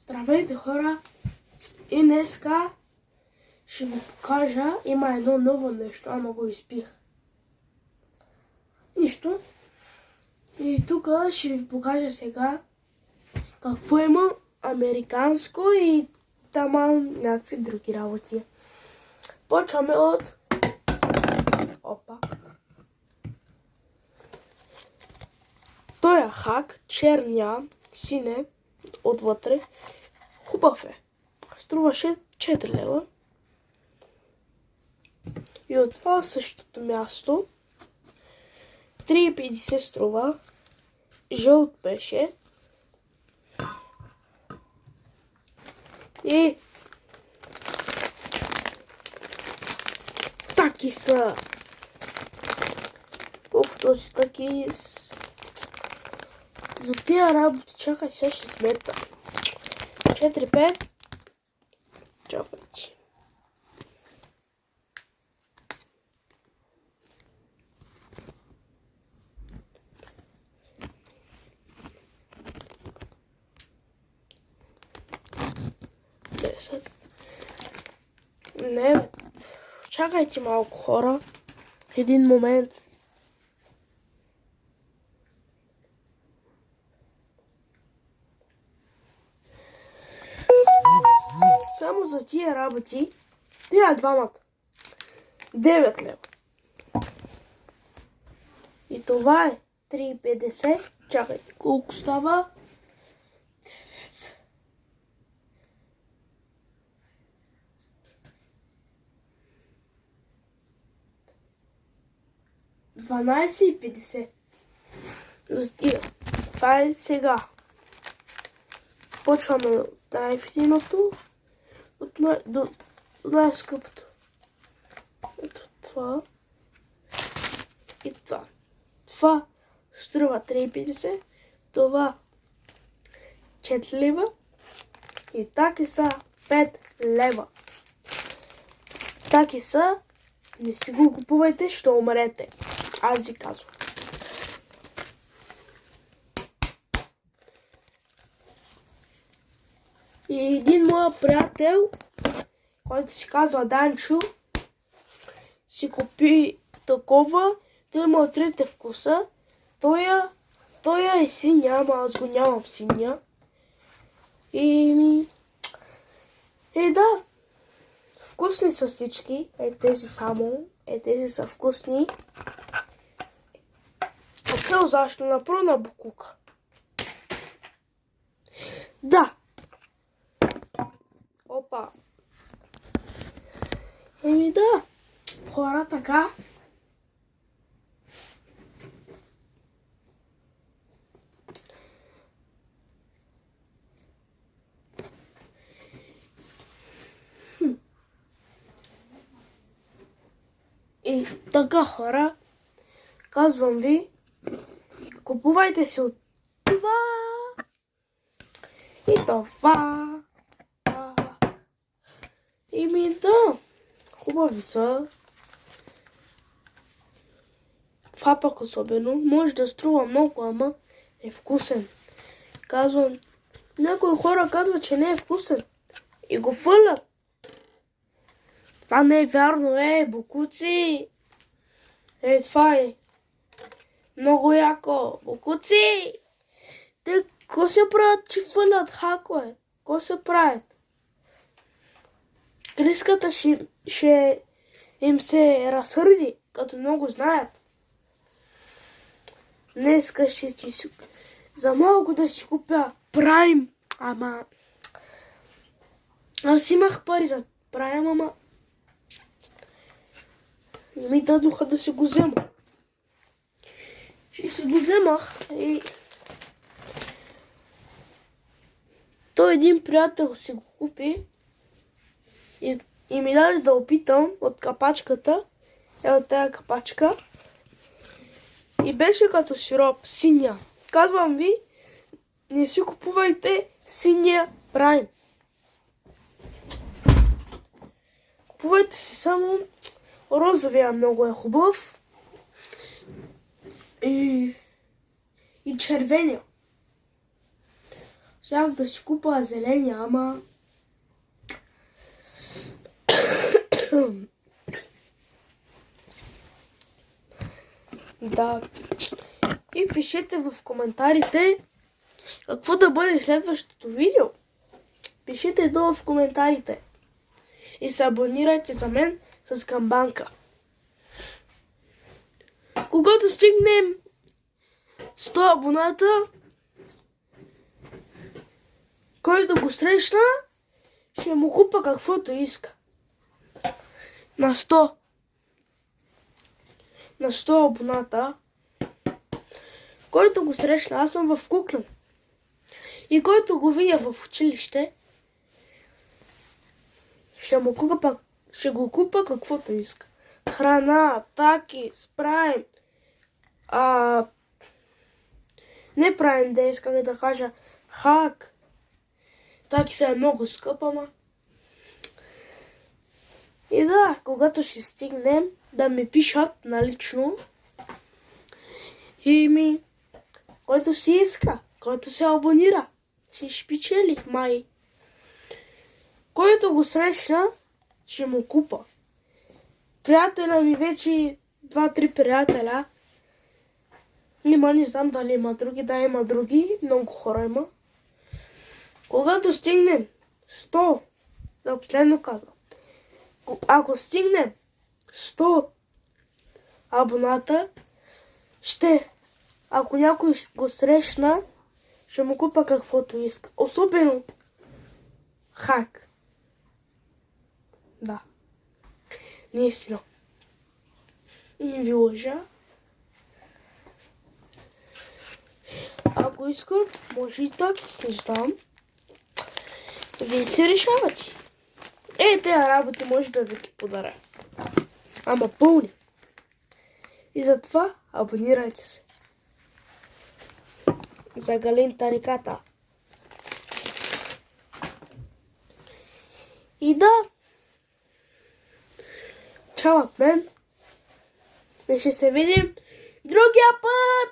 Здравейте, хора! И днеска ще ви покажа, има едно ново нещо, ама го изпих. Нищо. И тук ще ви покажа сега какво има американско и там някакви други работи. Почваме от... Опа! Той е хак, черня, сине, отвътре. Хубав е. Струваше 4 лева. И от това същото място 3,50 струва. Жълт беше. И таки са. Колкото си таки за тия работи, чакай, сега ще смета. 4-5. Чакайте. Не, бе. Чакайте малко, хора. Един момент. Само за тия работи, тия двамата, 9 лева. И това е 3,50. Чакайте, колко става? 9. 12,50. За тия. Това е сега. Почваме от най-ефтиното до най-скъпото. Ето това и това. Това струва 3,50. Това 4 лева. И таки са 5 лева. Таки са. Не си го купувайте, ще умрете. Аз ви казвам. И един моя приятел, който се казва Данчо, си купи такова. Той има трите вкуса. Той е синя, ама аз го нямам синя. И да. Вкусни са всички. Тези само. Тези са вкусни. Какво защо направо на букука? Да. Опа. Да. Хора, така. И така, хора, казвам ви, купувайте си от това и това. Да, хубави са. Това пък особено може да струва много, ама е вкусен. Казвам, някои хора казват, че не е вкусен и го фърлят. Това не е вярно, бокуци. Това е. Много яко. Бокуци. Те, ко се правят, че фърлят хакове? Ко се правят? Криската ще им се разсърди, като много знаят. Днеска ще си за малко да си купя Prime, ама аз имах пари за Prime, ама не ми дадоха да си го взема. Ще си го вземах и той един приятел си го купи и ми даде да опитам от капачката, от тази капачка, и беше като сироп, синя. Казвам ви, не си купувайте синия Prime. Купувайте си само розовия, много е хубав. И червения. Щях да си купа зелени, ама... Да. И пишете в коментарите какво да бъде следващото видео. Пишете долу в коментарите. И се абонирайте за мен с камбанка. Когато стигнем 100 абоната, който го срещна, ще му купа каквото иска. На 100. На 100 абоната, който го срещна, аз съм в Куклен. И който го видя в училище, ще го купа каквото иска. Храна, таки, спрайм. Не правим дейс, как да кажа, хак. Таки са е много скъпа, ма. И да, когато ще стигнем, да ми пишат налично. И който си иска, който се абонира, ще печели, май. Който го срещна, ще му купа. Приятеля ми вече 2-3 приятеля. Не знам дали има други, да има други, много хора има. Когато стигнем 100, да последно казвам, ако стигнем 100 абоната, ако някой го срещна, ще му купа каквото иска. Особено хак. Да. Наистина. Не ви лъжа. Ако искат, може и так, не знам. Вие се решавате. Тези работи може да ви ги подаря. Ама пълни. И затова абонирайте се. За Галин Тариката. И да. Чао от мен. И ще се видим другия път.